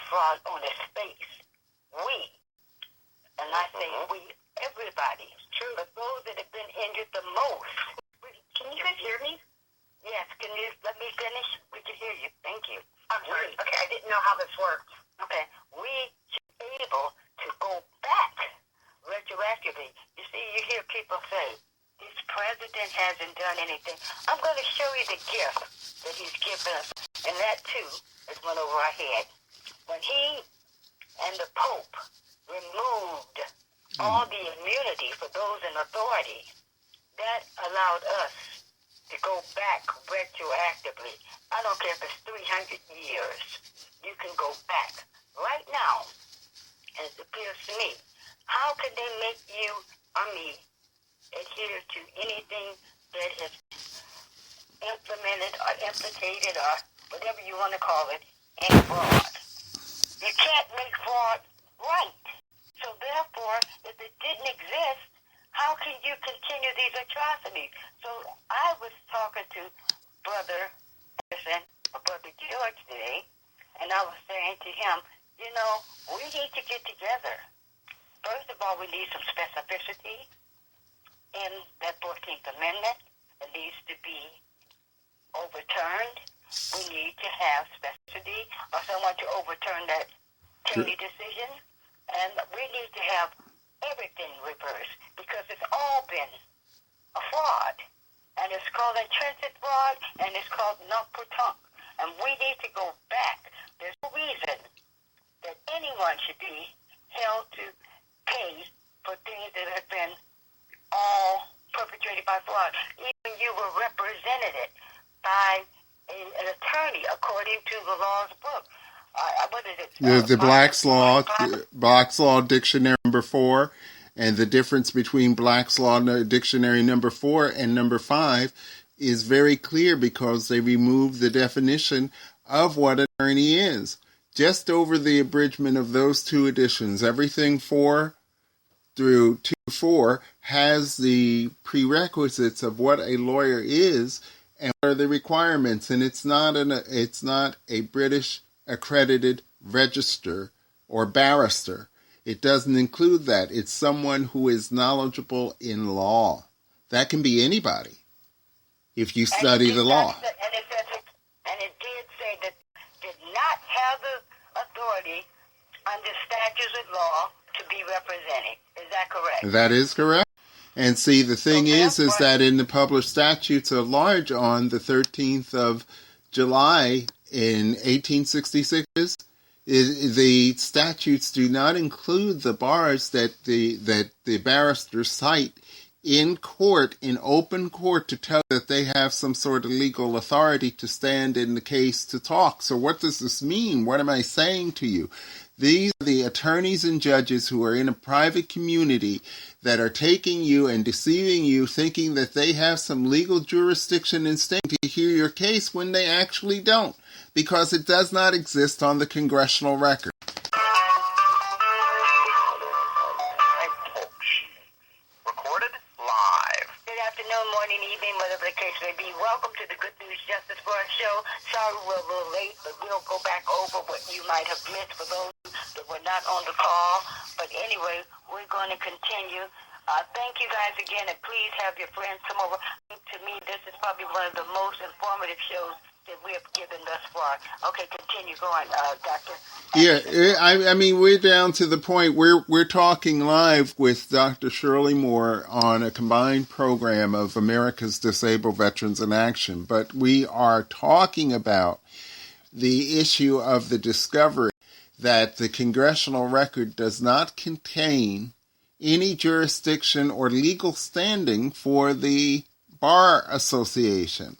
fraud on its face. We, and I say we, everybody. True. But those that have been injured the most. Can you guys hear me? Yes. Can you let me finish? We can hear you. Thank you. I'm sorry. Okay, I didn't know how this worked. Okay. We should be able to go back retroactively. You see, you hear people say, this president hasn't done anything. I'm going to show you the gift that he's given us. And that, too, is went over our head. When he and the Pope removed all the immunity for those in authority, that allowed us to go back retroactively. I don't care if it's 300 years. You can go back. Right now, as it appears to me, how can they make you or me adhere to anything that is implemented or implicated or whatever you want to call it in fraud? You can't make fraud right. So therefore, if it didn't exist, how can you continue these atrocities? So I was talking to Brother Anderson, or Brother George today, and I was saying to him, you know, we need to get together. First of all, we need some specificity in that 14th Amendment. It needs to be overturned. We need to have specificity or someone to overturn that Cheney decision. And we need to have everything reversed because it's all been a fraud. And it's called intrinsic fraud and it's called non-proton. And we need to go back. There's no reason that anyone should be held to pay for things that have been all perpetrated by fraud. Even you were represented by an attorney according to the law's book. What is it? The Black's Law Dictionary number 4, and the difference between Black's Law Dictionary number 4 and number 5 is very clear because they removed the definition of what an attorney is. Just over the abridgment of those two editions, everything 4 through 2-4 has the prerequisites of what a lawyer is and what are the requirements, and it's not a British accredited register or barrister. It doesn't include that. It's someone who is knowledgeable in law. That can be anybody if you study the law. And it did say that did not have the authority under statutes of law to be represented. Is that correct? That is correct. And see, the thing is that in the published statutes at large on the 13th of July in 1866, the statutes do not include the bars that the barristers cite in court, in open court, to tell that they have some sort of legal authority to stand in the case to talk. So what does this mean? What am I saying to you? These are the attorneys and judges who are in a private community that are taking you and deceiving you, thinking that they have some legal jurisdiction and standing to hear your case when they actually don't, because it does not exist on the congressional record. Recorded live. Good afternoon, morning, evening, whatever the case may be. Welcome to the Good News Justice for Us show. Sorry we're a little late, but we'll go back over what you might have missed for those that were not on the call. But anyway, we're going to continue. Thank you guys again, and please have your friends come over. To me, this is probably one of the most informative shows that we have given thus far. Okay, continue going, Doctor. Yeah, I mean, we're down to the point where we're talking live with Dr. Shirley Moore on a combined program of America's Disabled Veterans in Action, but we are talking about the issue of the discovery that the congressional record does not contain any jurisdiction or legal standing for the Bar Association.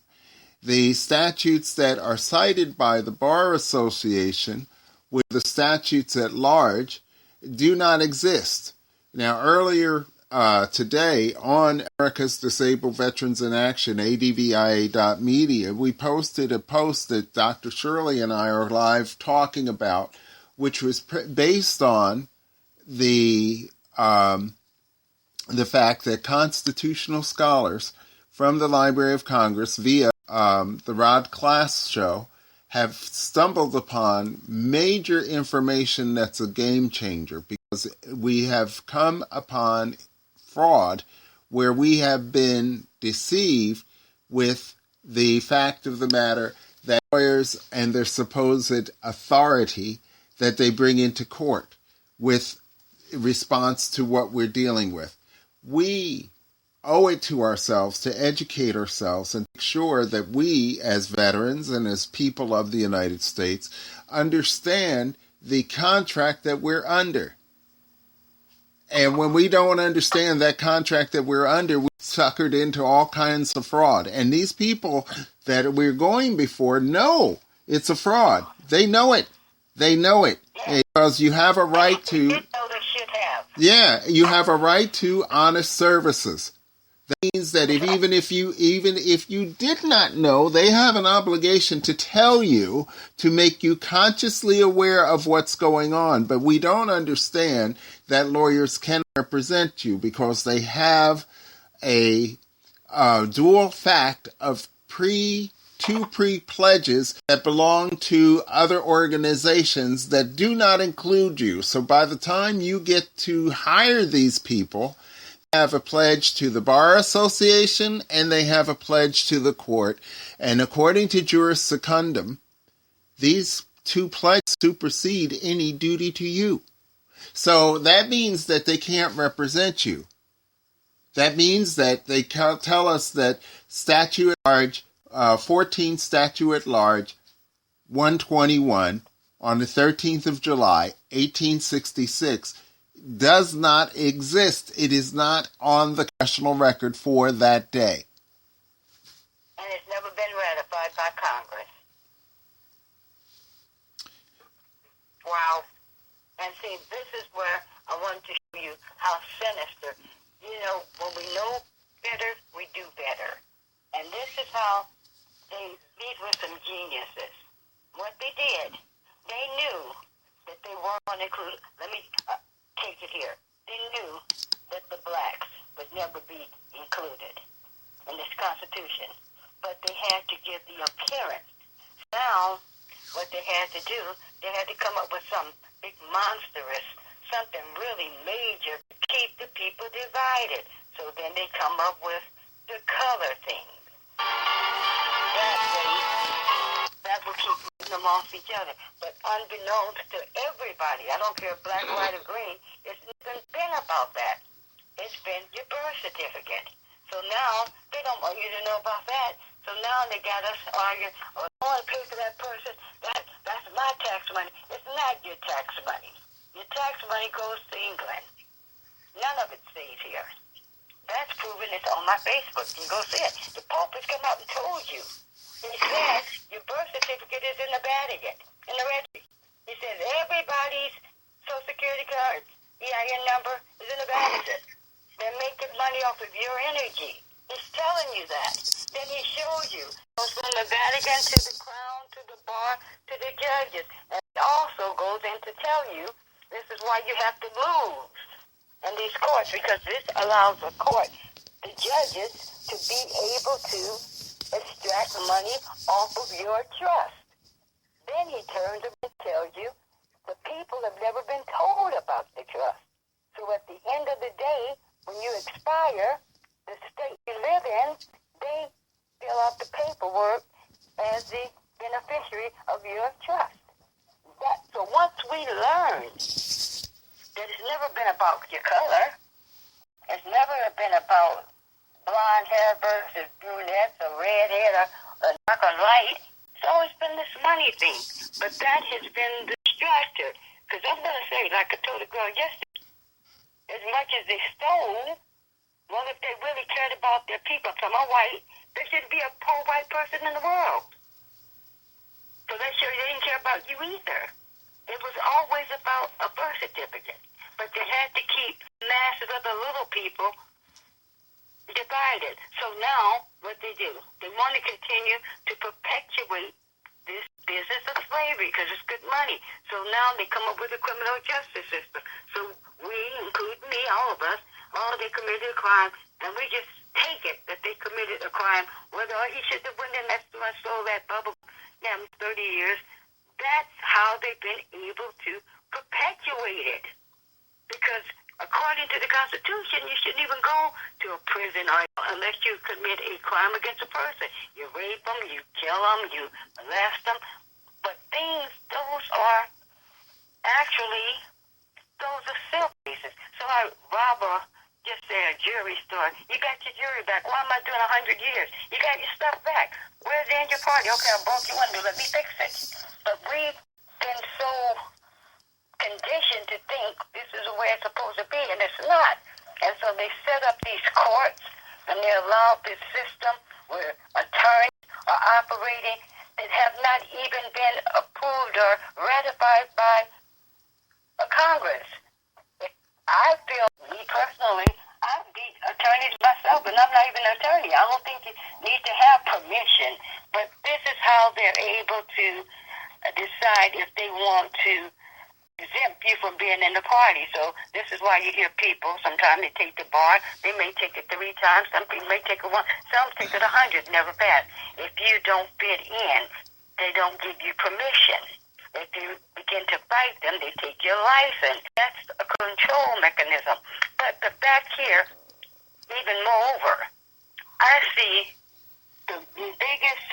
The statutes that are cited by the Bar Association with the statutes at large do not exist. Now, earlier today on America's Disabled Veterans in Action, advia.media, we posted a post that Dr. Shirley and I are live talking about, which was based on the fact that constitutional scholars from the Library of Congress via the Rod Class show have stumbled upon major information that's a game changer, because we have come upon fraud where we have been deceived with the fact of the matter that lawyers and their supposed authority that they bring into court with response to what we're dealing with. We owe it to ourselves to educate ourselves and make sure that we, as veterans and as people of the United States, understand the contract that we're under. And when we don't understand that contract that we're under, we're suckered into all kinds of fraud. And these people that we're going before know it's a fraud. They know it. They know it. Because you have a right to... Yeah, you have a right to honest services. That means that even if you did not know, they have an obligation to tell you, to make you consciously aware of what's going on. But we don't understand that lawyers can represent you because they have a dual fact of two pre-pledges that belong to other organizations that do not include you. So by the time you get to hire these people, have a pledge to the Bar Association and they have a pledge to the court. And according to Juris Secundum, these two pledges supersede any duty to you. So that means that they can't represent you. That means that they tell us that statute at large, 14 statute at large, 121, on the 13th of July, 1866, does not exist. It is not on the congressional record for that day. And it's never been ratified by Congress. Wow. And see, this is where I want to show you how sinister. You know, when we know better, we do better. And this is how these were some geniuses. What they did, they knew that they weren't going to include, let me take it here. They knew that the blacks would never be included in this Constitution, but they had to give the appearance. Now, what they had to do, they had to come up with some big monstrous, something really major to keep the people divided. So then they come up with the color thing. That way, that will keep them off each other. But unbeknownst to everybody, I don't care if black, white, or green, it's never been about that. It's been your birth certificate. So now, they don't want you to know about that. So now they got us arguing, oh, I want to pay for that person. That's my tax money. It's not your tax money. Your tax money goes to England. None of it stays here. That's proven. It's on my Facebook. You can go see it. The Pope has come out and told you. He says your birth certificate is in the Vatican, in the registry. He says everybody's Social Security card, EIN number is in the Vatican. They're making money off of your energy. He's telling you that. Then he shows you. It goes from the Vatican to the Crown, to the Bar, to the judges. And it also goes in to tell you this is why you have to lose in these courts, because this allows the court, the judges, to be able to extract money off of your trust. Then he turns and tells you the people have never been told about the trust. So at the end of the day, when you expire, the state you live in, they fill out the paperwork as the beneficiary of your trust. So once we learn that it's never been about your color, it's never been about blonde hair versus brunettes or redhead or dark or light. It's always been this money thing. But that has been distracted. Because I'm going to say, like I told the girl yesterday, as much as they stole, well, if they really cared about their people, from a white, there should be a poor white person in the world. So that shows they didn't care about you either. It was always about a birth certificate. But they had to keep masses of the little people divided. So now, what they do, they want to continue to perpetuate this business of slavery because it's good money. So now they come up with a criminal justice system. So we, including me, all of us, they committed a crime, and we just take it that they committed a crime, whether he should have went in that store and stole that bubble gum 30 years. That's how they've been able to perpetuate it. Because according to the Constitution, you shouldn't even go to a prison unless you commit a crime against a person. You rape them, you kill them, you molest them. But those are actually, those are civil cases. So I rob just say a jury store. You got your jury back. Why am I doing 100 years? You got your stuff back. Where's the end of your party? Okay, I broke you under. Let me fix it. But we've been so conditioned to think this is the way it's supposed to be, and it's not. And so they set up these courts, and they allow this system where attorneys are operating that have not even been approved or ratified by a Congress. I feel, me personally, I beat attorneys myself, and I'm not even an attorney. I don't think you need to have permission, but this is how they're able to decide if they want to exempt you from being in the party. So this is why you hear people, sometimes they take the bar, they may take it 3 times, some people may take it 1, some take it 100, never pass. If you don't fit in, they don't give you permission. If you begin to fight them, they take your license. That's a control mechanism. But the fact here, even moreover, I see the biggest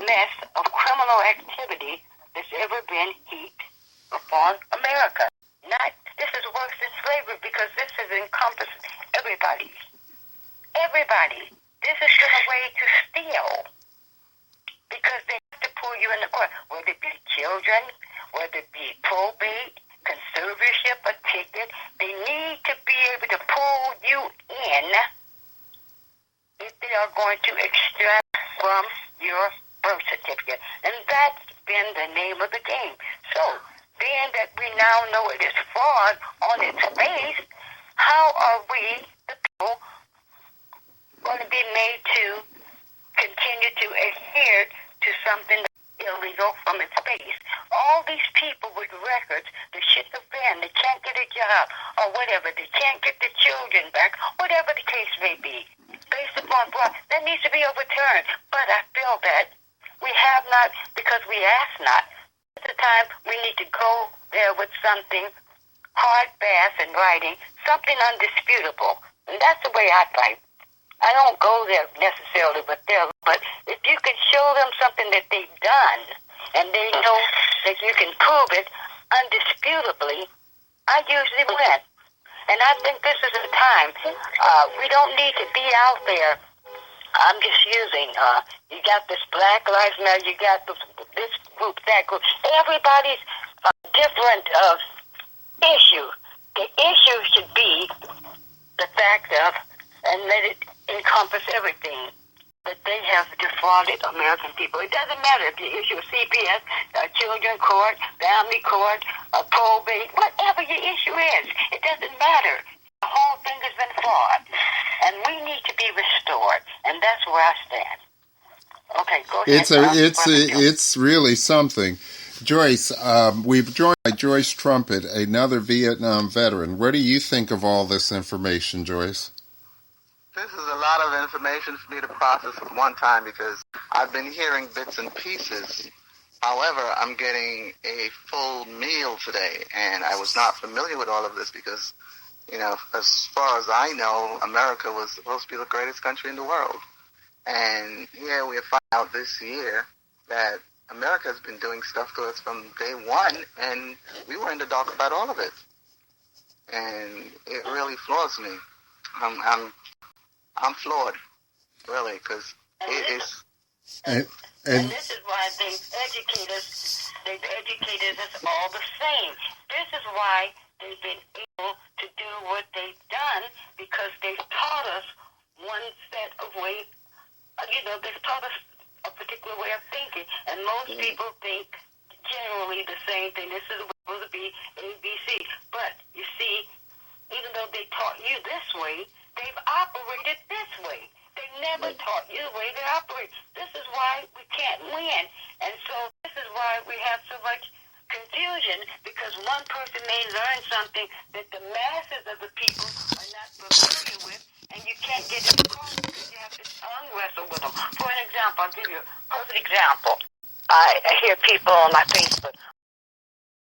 mess of criminal activity that's ever been heaped upon America. This is worse than slavery because this has encompassed everybody. Everybody. This has been a way to steal. Because they have to pull you in the court, whether it be children, whether it be probate, conservatorship, a ticket. They need to be able to pull you in if they are going to extract from your birth certificate. And that's been the name of the game. So, being that we now know it is fraud on its face, how are we, the people, going to be made to continue to adhere to something illegal from its face? All these people with records, they shit the fan, they can't get a job, or whatever, they can't get the children back, whatever the case may be, based upon fraud, that needs to be overturned. But I feel that we have not, because we ask not. At the time, we need to go there with something hard, fast, in writing, something undisputable. And that's the way I fight. I don't go there necessarily with them, but if you can show them something that they've done, and they know that you can prove it undisputably, I usually win. And I think this is a time, we don't need to be out there. I'm just using, you got this Black Lives Matter, you got this group, that group. Everybody's different issue. The issue should be the fact of, and let it encompass everything, that they have defrauded American people. It doesn't matter if you issue a CPS, a children court, family court, a probate, whatever your issue is, it doesn't matter. The whole thing has been fraud, and we need to be restored, and that's where I stand. Okay, go ahead. It's really something. Joyce, we've joined by Joyce Trumpet, another Vietnam veteran. What do you think of all this information, Joyce? This is a lot of information for me to process at one time because I've been hearing bits and pieces. However, I'm getting a full meal today, and I was not familiar with all of this because, as far as I know, America was supposed to be the greatest country in the world. And here we find out this year that America has been doing stuff to us from day one, and we were in the dark about all of it. And it really floors me. I'm floored, really, because it is. And this is why they've educated us all the same. This is why they've been able to do what they've done, because they've taught us one set of ways. They've taught us a particular way of thinking, and most people think generally the same thing. This is supposed to be ABC. But you see, even though they taught you this way, they've operated this way. They never taught you the way they operate. This is why we can't win. And so this is why we have so much confusion, because one person may learn something that the masses of the people are not familiar with, and you can't get in the car because you have to wrestle with them. For an example, I'll give you a perfect example. I hear people on my Facebook,